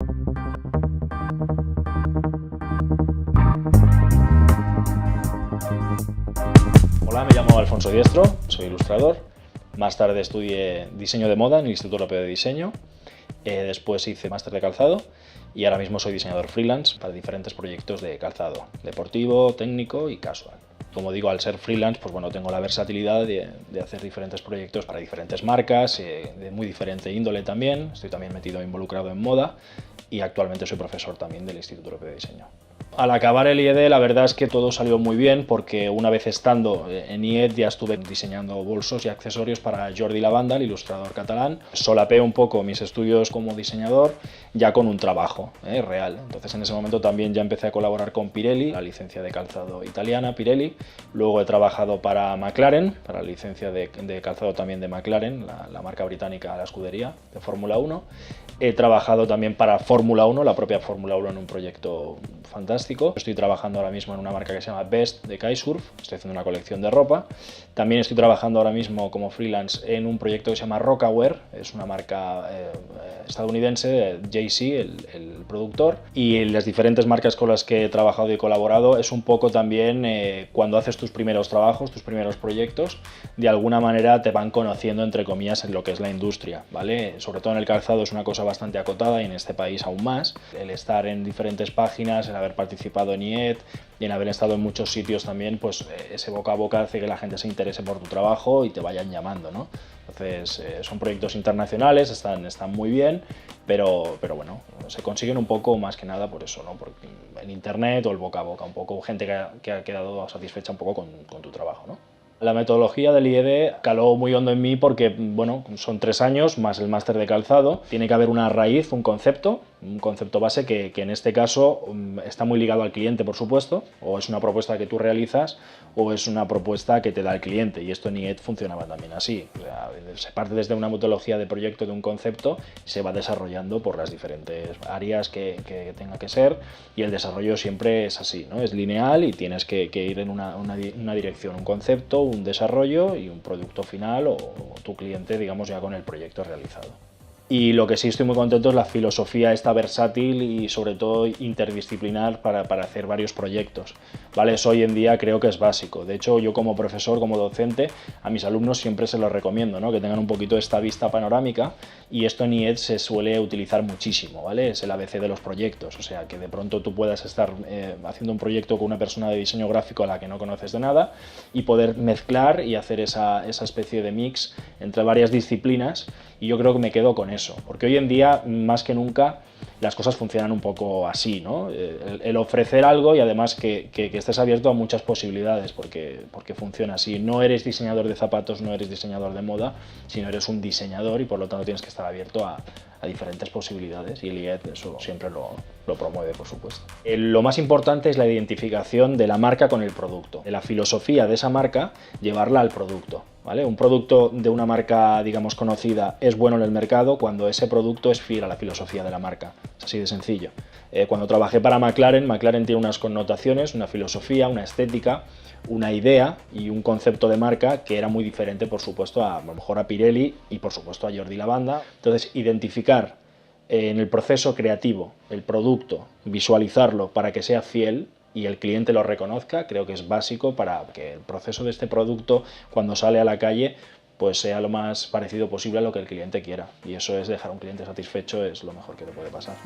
Hola, me llamo Alfonso Diestro, soy ilustrador. Más tarde estudié diseño de moda en el Instituto Europeo de Diseño. Después hice máster de calzado y ahora mismo soy diseñador freelance para diferentes proyectos de calzado, deportivo, técnico y casual. Como digo, al ser freelance, pues bueno, tengo la versatilidad de hacer diferentes proyectos para diferentes marcas, de muy diferente índole también. Estoy también involucrado en moda y actualmente soy profesor también del Instituto Europeo de Diseño. Al acabar el IED, la verdad es que todo salió muy bien porque una vez estando en IED ya estuve diseñando bolsos y accesorios para Jordi Lavanda, el ilustrador catalán. Solapé un poco mis estudios como diseñador ya con un trabajo real. Entonces en ese momento también ya empecé a colaborar con Pirelli, la licencia de calzado italiana Pirelli. Luego he trabajado para McLaren, para la licencia de calzado también de McLaren, la marca británica, la escudería de Fórmula 1. He trabajado también para Fórmula 1, la propia Fórmula 1 en un proyecto fantástico. Estoy trabajando ahora mismo en una marca que se llama Best de Kitesurf, estoy haciendo una colección de ropa. También estoy trabajando ahora mismo como freelance en un proyecto que se llama Rocawear, es una marca estadounidense, Jay-Z, el productor. Y las diferentes marcas con las que he trabajado y colaborado es un poco también cuando haces tus primeros trabajos, tus primeros proyectos, de alguna manera te van conociendo entre comillas en lo que es la industria, ¿vale? Sobre todo en el calzado es una cosa bastante acotada y en este país aún más. El estar en diferentes páginas, el haber participado en IED y en haber estado en muchos sitios también, pues ese boca a boca hace que la gente se interese por tu trabajo y te vayan llamando, ¿no? Entonces son proyectos internacionales, están muy bien, pero bueno, se consiguen un poco más que nada por eso, ¿no? Por el internet o el boca a boca, un poco gente que ha quedado satisfecha un poco con tu trabajo, ¿no? La metodología del IED caló muy hondo en mí porque, bueno, son 3 años más el máster de calzado. Tiene que haber una raíz, un concepto base que en este caso está muy ligado al cliente, por supuesto, o es una propuesta que tú realizas o es una propuesta que te da el cliente, y esto en IED funcionaba también así. O sea, se parte desde una metodología de proyecto, de un concepto, y se va desarrollando por las diferentes áreas que tenga que ser, y el desarrollo siempre es así, ¿no? Es lineal y tienes que ir en una dirección, un concepto, un desarrollo y un producto final o tu cliente, digamos, ya con el proyecto realizado. Y lo que sí estoy muy contento es la filosofía esta versátil y sobre todo interdisciplinar para hacer varios proyectos, ¿vale? Eso hoy en día creo que es básico. De hecho, yo como profesor, como docente, a mis alumnos siempre se los recomiendo, ¿no? Que tengan un poquito esta vista panorámica, y esto en IED se suele utilizar muchísimo, ¿vale? Es el ABC de los proyectos, o sea, que de pronto tú puedas estar haciendo un proyecto con una persona de diseño gráfico a la que no conoces de nada y poder mezclar y hacer esa especie de mix entre varias disciplinas, y yo creo que me quedo con eso, porque hoy en día, más que nunca, las cosas funcionan un poco así, ¿no? El ofrecer algo y además que estés abierto a muchas posibilidades, porque funciona así. No eres diseñador de zapatos, no eres diseñador de moda, sino eres un diseñador y por lo tanto tienes que estar abierto a diferentes posibilidades, y el IED eso siempre lo promueve, por supuesto. Lo más importante es la identificación de la marca con el producto, de la filosofía de esa marca, llevarla al producto, ¿vale? Un producto de una marca, digamos, conocida es bueno en el mercado cuando ese producto es fiel a la filosofía de la marca. Es así de sencillo. Cuando trabajé para McLaren tiene unas connotaciones, una filosofía, una estética, una idea y un concepto de marca que era muy diferente, por supuesto, a lo mejor a Pirelli y por supuesto a Jordi Lavanda. Entonces, identificar en el proceso creativo el producto, visualizarlo para que sea fiel y el cliente lo reconozca, creo que es básico para que el proceso de este producto, cuando sale a la calle, pues sea lo más parecido posible a lo que el cliente quiera. Y eso es dejar a un cliente satisfecho, es lo mejor que te puede pasar.